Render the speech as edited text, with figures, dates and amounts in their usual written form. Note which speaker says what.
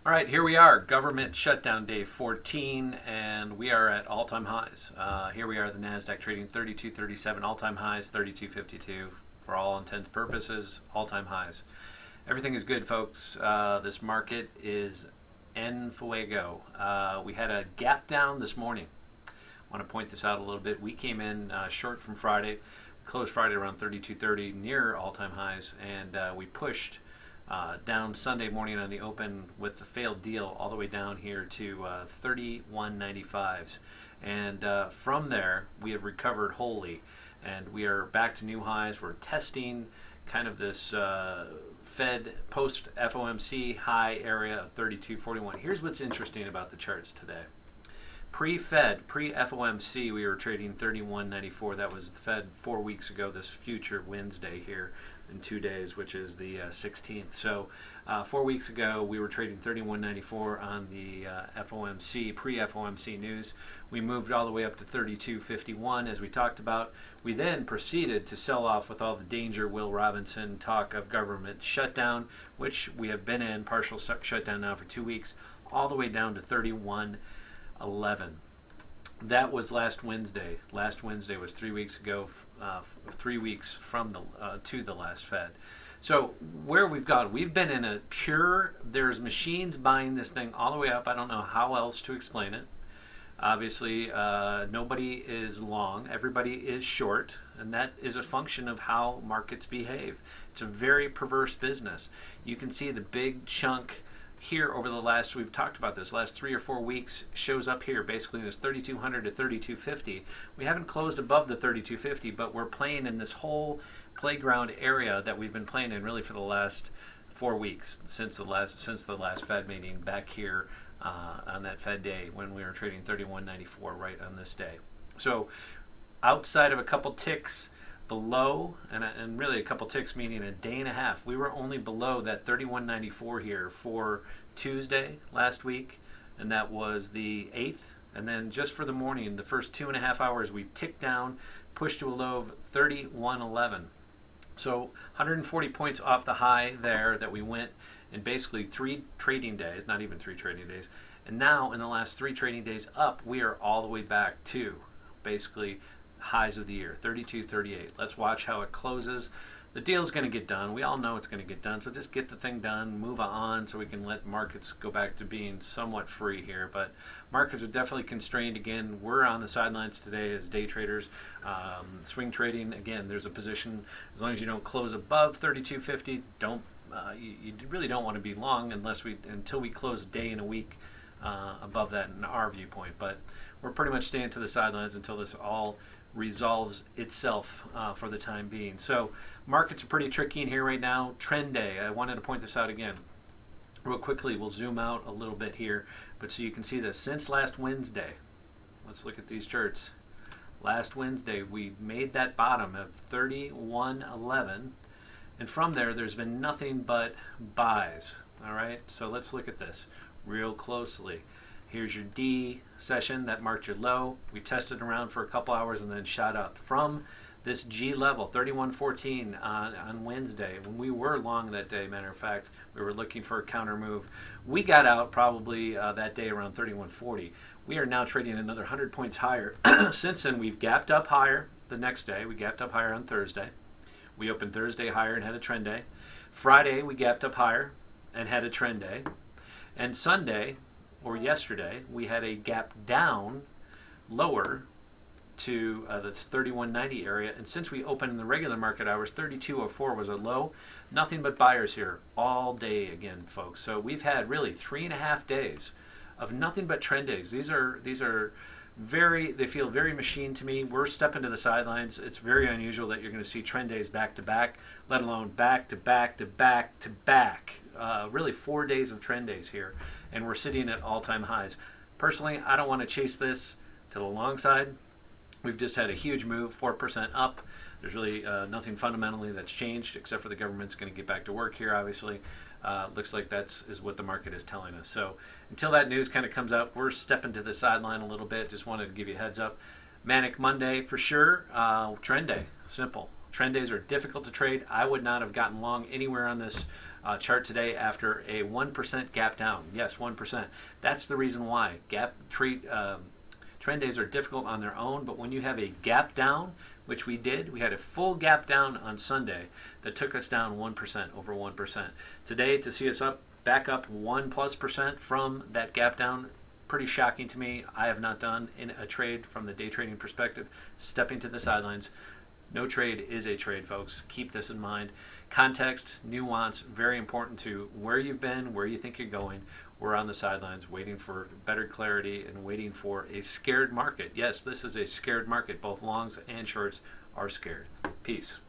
Speaker 1: All right, here we are, government shutdown day 14, and we are at all-time highs. Here we are, the Nasdaq trading 32.37, all-time highs 32.52. For all intents and purposes, all-time highs. Everything is good, folks. This market is en fuego. We had a gap down this morning. I want to point this out a little bit. We came in short from Friday, closed Friday around 32.30, near all-time highs, and we pushed down Sunday morning on the open with the failed deal all the way down here to 31.95s. And from there, we have recovered wholly. And we are back to new highs. We're testing kind of this Fed post FOMC high area of 32.41. Here's what's interesting about the charts today. Pre-Fed, pre-FOMC, we were trading 31.94. That was the Fed 4 weeks ago, this future Wednesday here in 2 days, which is the 16th. So 4 weeks ago, we were trading 31.94 on the FOMC, pre-FOMC news. We moved all the way up to 32.51, as we talked about. We then proceeded to sell off with all the danger Will Robinson talk of government shutdown, which we have been in, partial shutdown now for 2 weeks, all the way down to 31.11. That was last Wednesday. Last Wednesday was 3 weeks ago, 3 weeks from to the last Fed. So where we've gone, we've been in a pure, there's machines buying this thing all the way up. I don't know how else to explain it. Obviously, nobody is long. Everybody is short, and that is a function of how markets behave. It's a very perverse business. You can see the big chunk here over the last, we've talked about this, last 3 or 4 weeks shows up here, basically this 3200 to 3250. We haven't closed above the 3250, but we're playing in this whole playground area that we've been playing in really for the last 4 weeks, since the last Fed meeting back here on that Fed day when we were trading 31.94 right on this day. So outside of a couple ticks below, and really a couple ticks meaning a day and a half, we were only below that 31.94 here for Tuesday last week, and that was the 8th. And then just for the morning, the first 2.5 hours, we ticked down, pushed to a low of 31.11. So 140 points off the high there that we went in basically 3 trading days, not even 3 trading days. And now in the last 3 trading days up, we are all the way back to basically highs of the year, 32.38. Let's watch how it closes. The deal's going to get done. We all know it's going to get done, so just get the thing done, move on, so we can let markets go back to being somewhat free here. But markets are definitely constrained again. We're on the sidelines today as day traders. Swing trading, again, there's a position, as long as you don't close above 32.50, you really don't want to be long until we close a day in a week above that in our viewpoint. But we're pretty much staying to the sidelines until this all resolves itself for the time being. So markets are pretty tricky in here right now. Trend day, I wanted to point this out again real quickly. We'll zoom out a little bit here, but so you can see this since last Wednesday. Let's look at these charts. Last Wednesday we made that bottom of 31.11, and from there's been nothing but buys. All right, so let's look at this real closely. Here's your D session that marked your low. We tested around for a couple hours and then shot up from this G level, 31.14 on Wednesday. When we were long that day, matter of fact, we were looking for a counter move. We got out probably that day around 31.40. We are now trading another 100 points higher. Since then, we've gapped up higher the next day. We gapped up higher on Thursday. We opened Thursday higher and had a trend day. Friday, we gapped up higher and had a trend day. And Sunday, or yesterday, we had a gap down lower to the 31.90 area, and since we opened in the regular market hours, 32.04 was a low. Nothing but buyers here all day again, folks. So we've had really 3.5 days of nothing but trend days. These are they feel very machine to me. We're stepping to the sidelines. It's very unusual that you're going to see trend days back to back, let alone back to back to back to back. Really 4 days of trend days here, and we're sitting at all-time highs. Personally, I don't want to chase this to the long side. We've just had a huge move, 4% up. There's really nothing fundamentally that's changed, except for the government's going to get back to work here, obviously. Looks like is what the market is telling us. So until that news kind of comes out, we're stepping to the sideline a little bit. Just wanted to give you a heads up. Manic Monday for sure. Trend day, simple. Trend days are difficult to trade. I would not have gotten long anywhere on this chart today after a 1% gap down. Yes, 1%. That's the reason why. Trend days are difficult on their own, but when you have a gap down, which we did, we had a full gap down on Sunday that took us down 1%, over 1%. Today, to see us back up 1+% from that gap down, pretty shocking to me. I have not done in a trade from the day trading perspective. Stepping to the sidelines. No trade is a trade, folks. Keep this in mind. Context, nuance, very important to where you've been, where you think you're going. We're on the sidelines waiting for better clarity and waiting for a scared market. Yes, this is a scared market. Both longs and shorts are scared. Peace.